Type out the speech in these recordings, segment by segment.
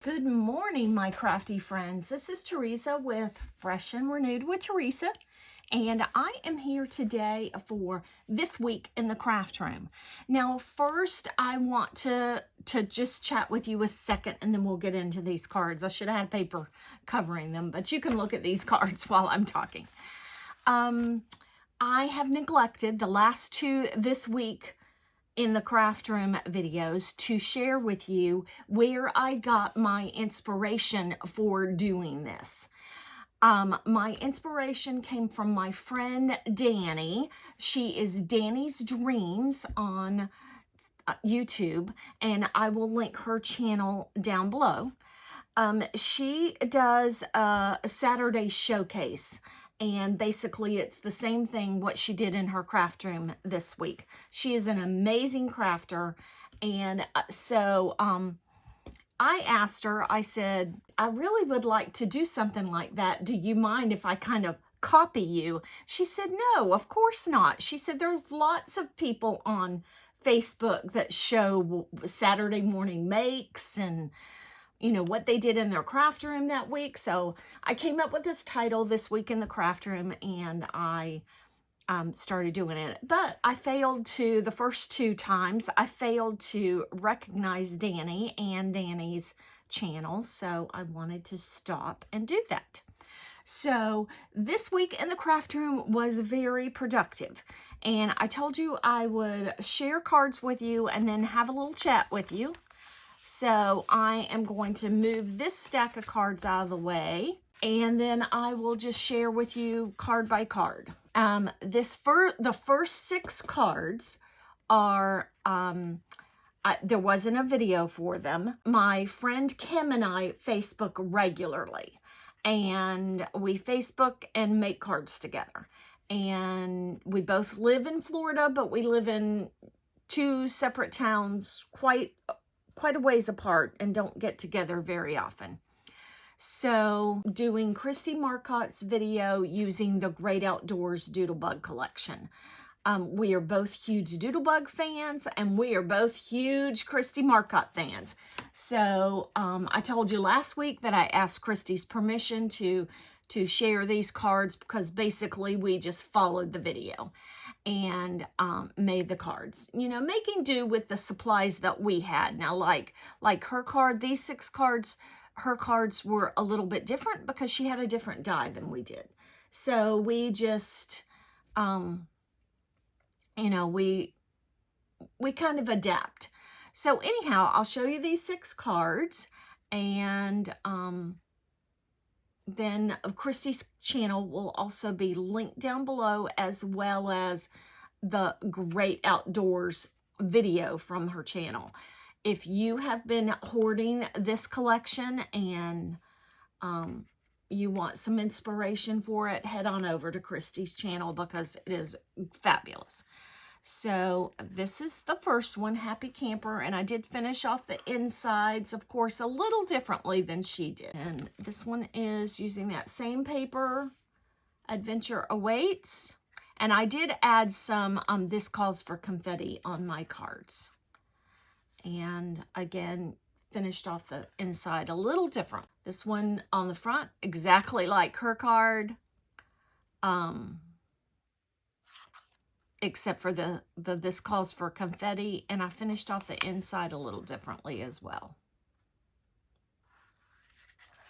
Good morning, my crafty friends. This is Teresa with Fresh and Renewed with Teresa, and I am here today for this week in the craft room. Now, first, I want to just chat with you a second, and then we'll get into these cards. I should have had paper covering them, but you can look at these cards while I'm talking. I have neglected the last two this week in the craft room videos to share with you where I got my inspiration for doing this. My inspiration came from my friend Danni. She is Danni's Dreams on YouTube, and I will link her channel down below. She does a Saturday showcase, and basically it's the same thing what she did in her craft room this week. She is an amazing crafter, and so I asked her, I said, I really would like to do something like that. Do you mind if I kind of copy you? She said, no, of course not. She said, there's lots of people on Facebook that show Saturday morning makes and you know, what they did in their craft room that week. So I came up with this title, This Week in the Craft Room, and I started doing it. But I failed to, the first two times, I failed to recognize Danni and Danni's channel. So I wanted to stop and do that. So this week in the craft room was very productive. And I told you I would share cards with you and then have a little chat with you. So I am going to move this stack of cards out of the way, and then I will just share with you card by card. The first 6 cards are, there wasn't a video for them. My friend Kim and I Facebook regularly, and we Facebook and make cards together. And we both live in Florida, but we live in 2 separate towns quite a ways apart and don't get together very often. So doing Kristie Marcotte's video using the Great Outdoors Doodlebug collection. We are both huge Doodlebug fans, and we are both huge Kristie Marcotte fans. So I told you last week that I asked Kristie's permission to share these cards because basically we just followed the video and made the cards, you know, making do with the supplies that we had. Now, like her card, these 6 cards, her cards were a little bit different because she had a different die than we did. So we just, you know, we kind of adapt. So anyhow, I'll show you these 6 cards, and then Kristie's channel will also be linked down below, as well as the Great Outdoors video from her channel. If you have been hoarding this collection and you want some inspiration for it, head on over to Kristie's channel because it is fabulous. So this is the first one, Happy Camper, and I did finish off the insides, of course, a little differently than she did. And this one is using that same paper, Adventure Awaits, and I did add some, this calls for confetti on my cards. And again, finished off the inside a little different. This one on the front, exactly like her card. Except for the this calls for confetti, and I finished off the inside a little differently as well.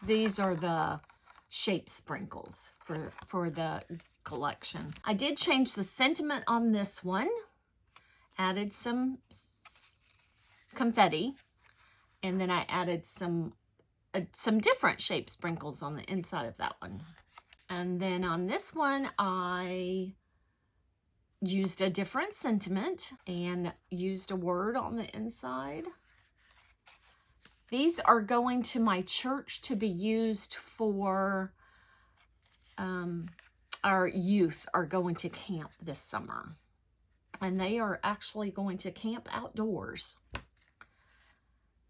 These are the shape sprinkles for the collection. I did change the sentiment on this one, added some confetti, and then I added some different shape sprinkles on the inside of that one. And then on this one, I used a different sentiment and used a word on the inside. These are going to my church to be used for, our youth are going to camp this summer. And they are actually going to camp outdoors.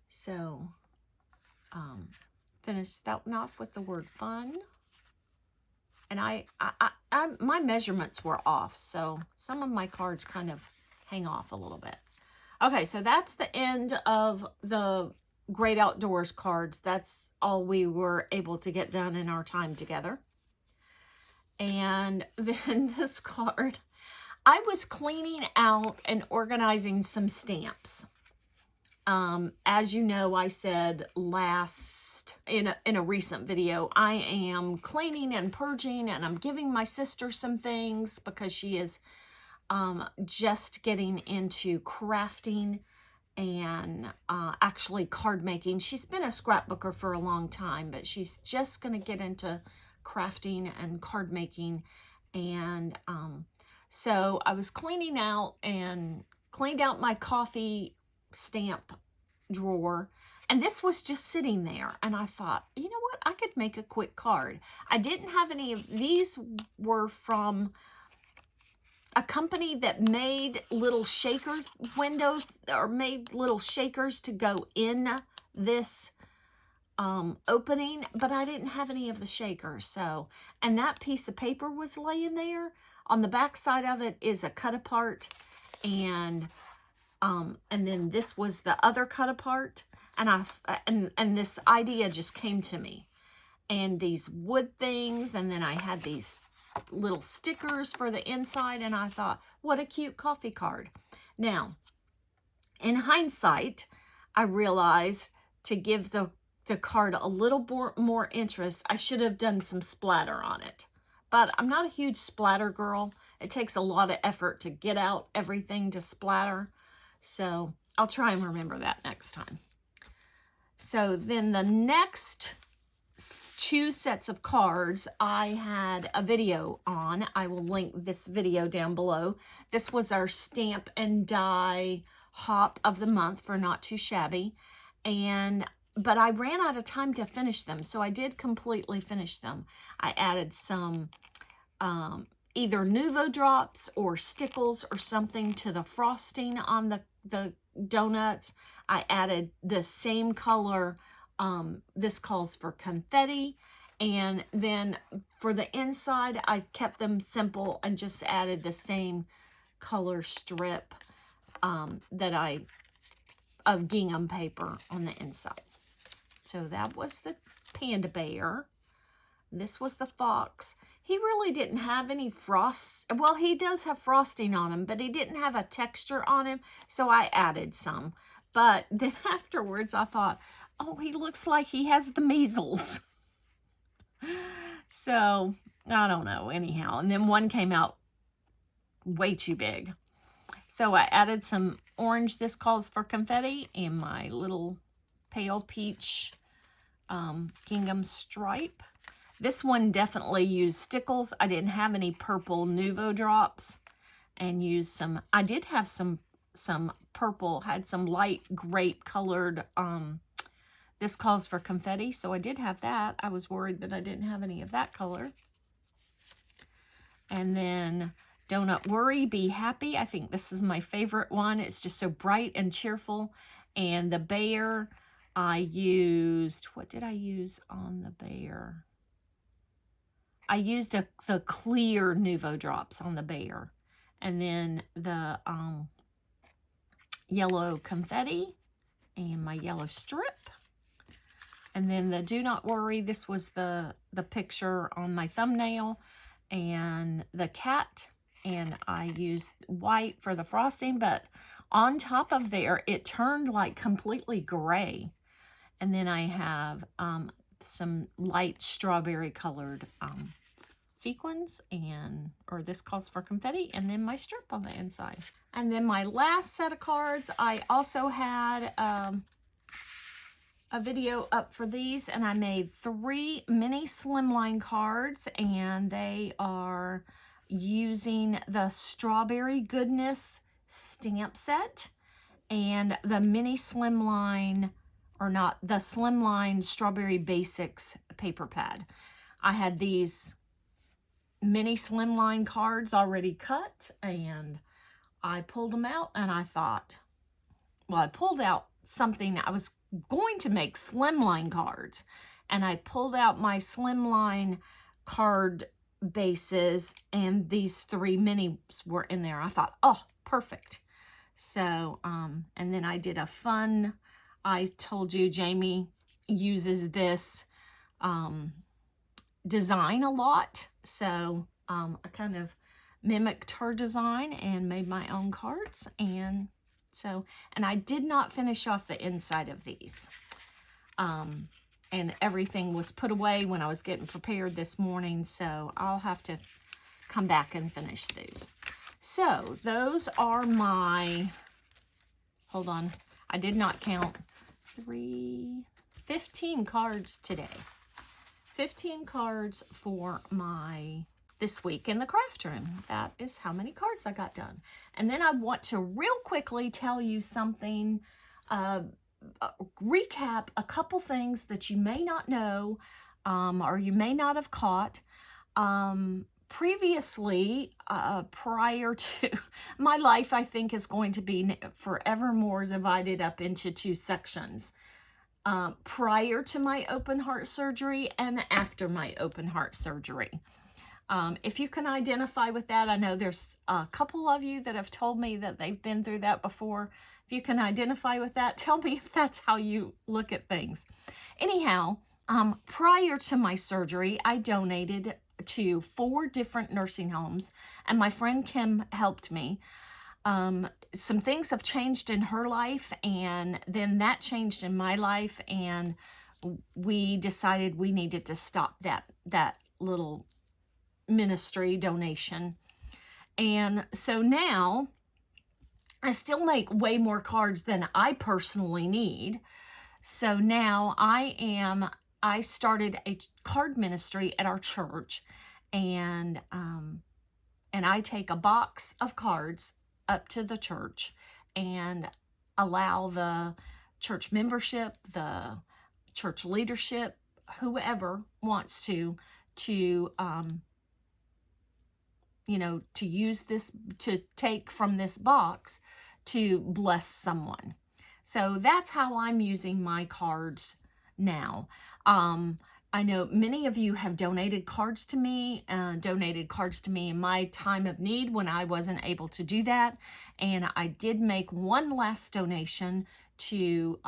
So, finished that one off with the word fun. And my measurements were off, so some of my cards kind of hang off a little bit. Okay, so that's the end of the Great Outdoors cards. That's all we were able to get done in our time together. And then this card, I was cleaning out and organizing some stamps. As you know, I said in a recent video, I am cleaning and purging, and I'm giving my sister some things because she is just getting into crafting and actually card making. She's been a scrapbooker for a long time, but she's just going to get into crafting and card making. And so I was cleaning out and cleaned out my coffee stamp drawer, and this was just sitting there, and I thought, you know what, I could make a quick card. I didn't have any of these. Were from a company that made little shaker windows, or made little shakers to go in this opening, but I didn't have any of the shakers. So, and that piece of paper was laying there. On the back side of it is a cut apart, and then this was the other cut apart, and this idea just came to me, and these wood things, and then I had these little stickers for the inside, and I thought, what a cute coffee card. Now, in hindsight, I realized to give the card a little more interest, I should have done some splatter on it. But I'm not a huge splatter girl. It takes a lot of effort to get out everything to splatter. So I'll try and remember that next time. So then the next 2 sets of cards I had a video on. I will link this video down below. This was our stamp and die hop of the month for Not Too Shabby. But I ran out of time to finish them, so I did completely finish them. I added some either Nuvo drops or stickles or something to the frosting on the donuts. I added the same color. This calls for confetti. And then for the inside, I kept them simple and just added the same color strip of gingham paper on the inside. So that was the panda bear. This was the fox. He really didn't have any frost. Well, he does have frosting on him, but he didn't have a texture on him, so I added some. But then afterwards, I thought, oh, he looks like he has the measles. So, I don't know, anyhow. And then one came out way too big. So I added some orange, this calls for confetti, and my little pale peach gingham stripe. This one definitely used stickles. I didn't have any purple Nuvo drops, and used some, I did have some purple, had some light grape colored, this calls for confetti, so I did have that. I was worried that I didn't have any of that color. And then Don't Worry, Be Happy. I think this is my favorite one. It's just so bright and cheerful. And the bear, I used, what did I use on the bear? I used the clear Nuvo drops on the bear. And then the yellow confetti and my yellow strip. And then the Do Not Worry, this was the picture on my thumbnail, and the cat, and I used white for the frosting, but on top of there, it turned like completely gray. And then I have some light strawberry colored sequins, or this calls for confetti, and then my strip on the inside. And then my last set of cards, I also had a video up for these, and I made 3 mini Slimline cards, and they are using the Strawberry Goodness stamp set and the mini Slimline, or not, the Slimline Strawberry Basics paper pad. I had these mini Slimline cards already cut, and I pulled them out, and I thought, well, I pulled out something. I was going to make Slimline cards, and I pulled out my Slimline card bases, and these 3 minis were in there. I thought, oh, perfect. So, and then I did a fun I told you Jamie uses this design a lot, so I kind of mimicked her design and made my own cards. And I did not finish off the inside of these. And everything was put away when I was getting prepared this morning, so I'll have to come back and finish those. So those are my, hold on, I did not count, 15 cards today. 15 cards for my this week in the craft room. That is how many cards I got done. And then I want to real quickly tell you something, recap a couple things that you may not know, or you may not have caught. Previously, prior to my life, I think is going to be forevermore divided up into two sections. Prior to my open heart surgery and after my open heart surgery. If you can identify with that, I know there's a couple of you that have told me that they've been through that before. If you can identify with that, tell me if that's how you look at things. Anyhow, prior to my surgery, I donated to 4 different nursing homes, and my friend Kim helped me. Some things have changed in her life, and then that changed in my life, and we decided we needed to stop that little ministry donation. And so now I still make way more cards than I personally need. So now I started a card ministry at our church, and I take a box of cards up to the church and allow the church membership, the church leadership, whoever wants to use this, to take from this box to bless someone. So that's how I'm using my cards now. I know many of you have donated cards to me in my time of need when I wasn't able to do that. And I did make one last donation to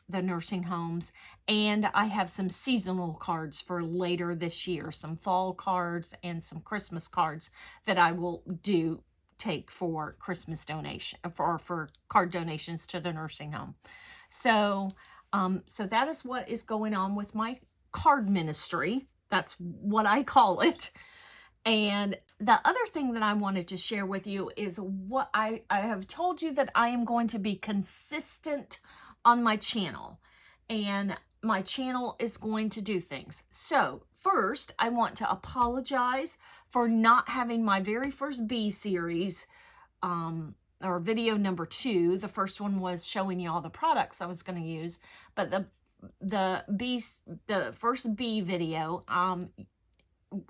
the nursing homes, and I have some seasonal cards for later this year, some fall cards and some Christmas cards that I will take for Christmas donation, for card donations to the nursing home. So that is what is going on with my card ministry. That's what I call it. And the other thing that I wanted to share with you is what I have told you, that I am going to be consistent on my channel, and my channel is going to do things. So first, I want to apologize for not having my very first B series, or video number 2. The first one was showing you all the products I was going to use, but the first B video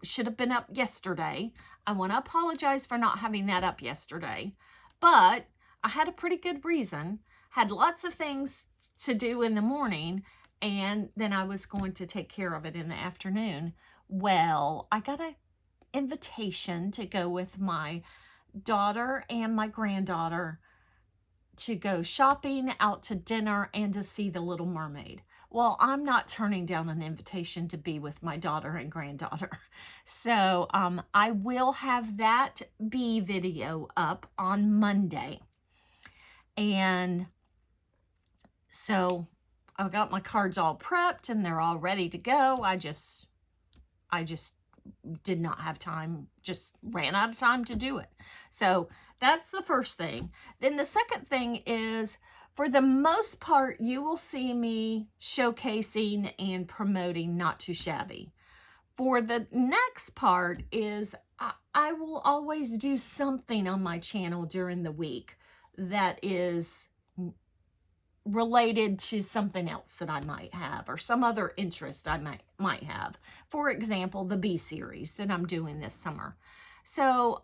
should have been up yesterday. I want to apologize for not having that up yesterday, but I had a pretty good reason. Had lots of things to do in the morning, and then I was going to take care of it in the afternoon. Well, I got an invitation to go with my daughter and my granddaughter to go shopping, out to dinner, and to see The Little Mermaid. Well, I'm not turning down an invitation to be with my daughter and granddaughter. So I will have that B video up on Monday. And so I've got my cards all prepped and they're all ready to go. I just did not have time, just ran out of time to do it. So that's the first thing. Then the second thing is, for the most part, you will see me showcasing and promoting Not Too Shabby. For the next part is I will always do something on my channel during the week that is related to something else that I might have, or some other interest I might have. For example, the B series that I'm doing this summer. So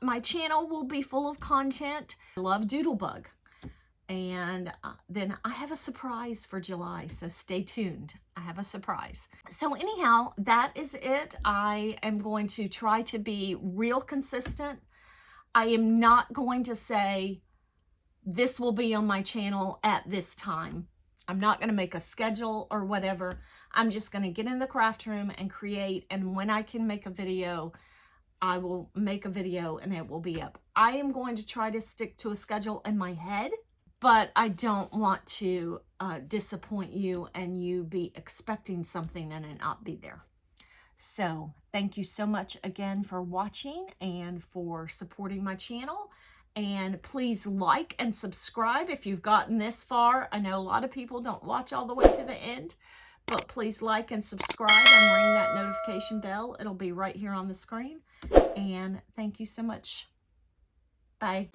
my channel will be full of content. I love Doodlebug. And then I have a surprise for July, so stay tuned. I have a surprise. So anyhow, that is it. I am going to try to be real consistent. I am not going to say this will be on my channel at this time. I'm not going to make a schedule or whatever. I'm just going to get in the craft room and create. And when I can make a video, I will make a video and it will be up. I am going to try to stick to a schedule in my head, but I don't want to disappoint you and you be expecting something and it not be there. So thank you so much again for watching and for supporting my channel. And please like and subscribe if you've gotten this far. I know a lot of people don't watch all the way to the end, but please like and subscribe and ring that notification bell. It'll be right here on the screen. And thank you so much. Bye.